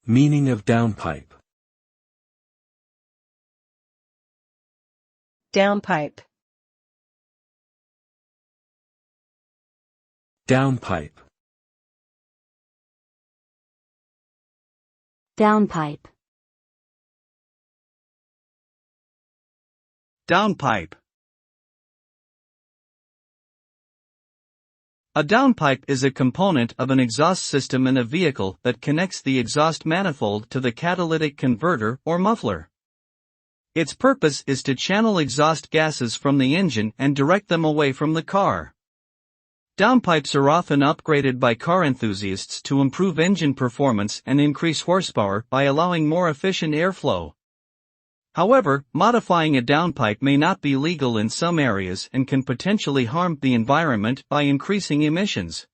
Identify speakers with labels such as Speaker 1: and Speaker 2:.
Speaker 1: Meaning of downpipe.
Speaker 2: Downpipe.
Speaker 1: Downpipe.
Speaker 3: Downpipe.
Speaker 4: Downpipe. A downpipe is a component of an exhaust system in a vehicle that connects the exhaust manifold to the catalytic converter or muffler. Its purpose is to channel exhaust gases from the engine and direct them away from the car. Downpipes are often upgraded by car enthusiasts to improve engine performance and increase horsepower by allowing more efficient airflow. However, modifying a downpipe may not be legal in some areas and can potentially harm the environment by increasing emissions.